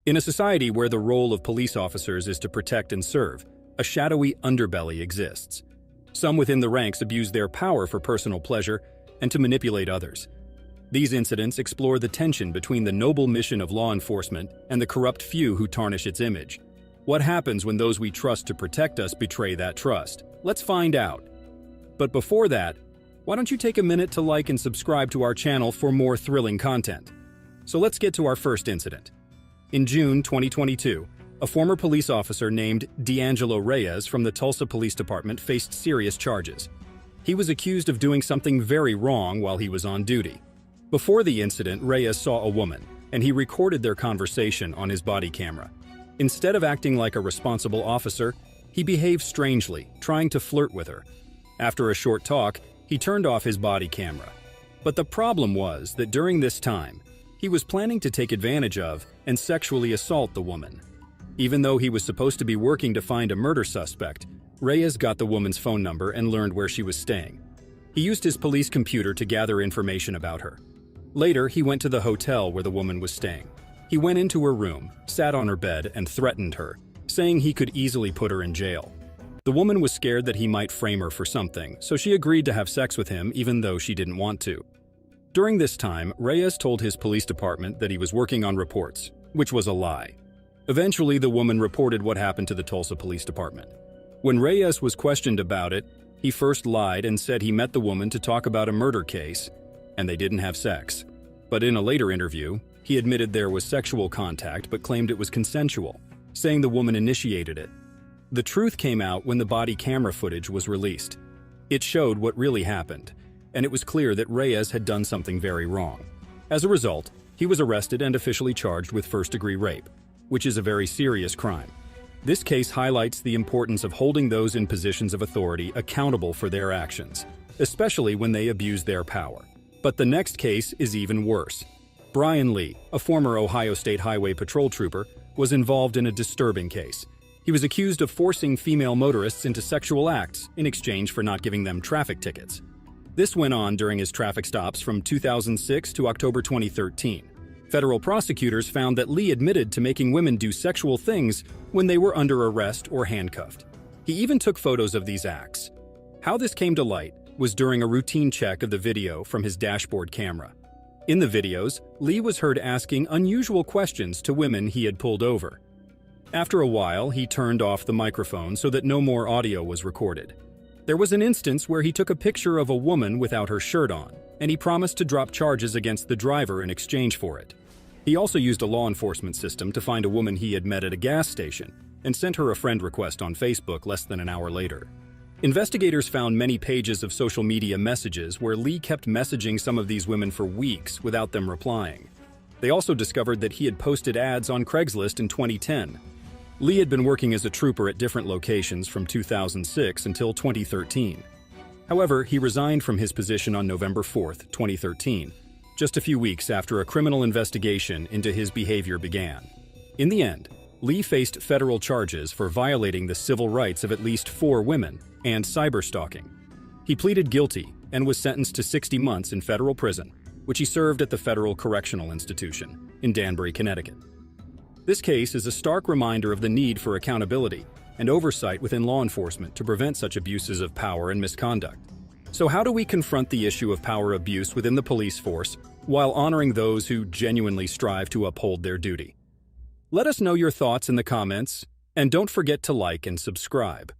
In a society where the role of police officers is to protect and serve, a shadowy underbelly exists. Some within the ranks abuse their power for personal pleasure and to manipulate others. These incidents explore the tension between the noble mission of law enforcement and the corrupt few who tarnish its image. What happens when those we trust to protect us betray that trust? Let's find out. But before that, why don't you take a minute to like and subscribe to our channel for more thrilling content? So let's get to our first incident. In June 2022, a former police officer named D'Angelo Reyes from the Tulsa Police Department faced serious charges. He was accused of doing something very wrong while he was on duty. Before the incident, Reyes saw a woman, and he recorded their conversation on his body camera. Instead of acting like a responsible officer, he behaved strangely, trying to flirt with her. After a short talk, he turned off his body camera. But the problem was that during this time, he was planning to take advantage of and sexually assault the woman. Even though he was supposed to be working to find a murder suspect, Reyes got the woman's phone number and learned where she was staying. He used his police computer to gather information about her. Later, he went to the hotel where the woman was staying. He went into her room, sat on her bed, and threatened her, saying he could easily put her in jail. The woman was scared that he might frame her for something, so she agreed to have sex with him even though she didn't want to. During this time, Reyes told his police department that he was working on reports, which was a lie. Eventually, the woman reported what happened to the Tulsa Police Department. When Reyes was questioned about it, he first lied and said he met the woman to talk about a murder case, and they didn't have sex. But in a later interview, he admitted there was sexual contact but claimed it was consensual, saying the woman initiated it. The truth came out when the body camera footage was released. It showed what really happened, and it was clear that Reyes had done something very wrong. As a result, he was arrested and officially charged with first-degree rape, which is a very serious crime. This case highlights the importance of holding those in positions of authority accountable for their actions, especially when they abuse their power. But the next case is even worse. Brian Lee, a former Ohio State Highway Patrol trooper, was involved in a disturbing case. He was accused of forcing female motorists into sexual acts in exchange for not giving them traffic tickets. This went on during his traffic stops from 2006 to October 2013. Federal prosecutors found that Lee admitted to making women do sexual things when they were under arrest or handcuffed. He even took photos of these acts. How this came to light was during a routine check of the video from his dashboard camera. In the videos, Lee was heard asking unusual questions to women he had pulled over. After a while, he turned off the microphone so that no more audio was recorded. There was an instance where he took a picture of a woman without her shirt on, and he promised to drop charges against the driver in exchange for it. He also used a law enforcement system to find a woman he had met at a gas station and sent her a friend request on Facebook less than an hour later. Investigators found many pages of social media messages where Lee kept messaging some of these women for weeks without them replying. They also discovered that he had posted ads on Craigslist in 2010. Lee had been working as a trooper at different locations from 2006 until 2013. However, he resigned from his position on November 4, 2013, just a few weeks after a criminal investigation into his behavior began. In the end, Lee faced federal charges for violating the civil rights of at least 4 women and cyberstalking. He pleaded guilty and was sentenced to 60 months in federal prison, which he served at the Federal Correctional Institution in Danbury, Connecticut. This case is a stark reminder of the need for accountability and oversight within law enforcement to prevent such abuses of power and misconduct. So how do we confront the issue of power abuse within the police force while honoring those who genuinely strive to uphold their duty? Let us know your thoughts in the comments, and don't forget to like and subscribe.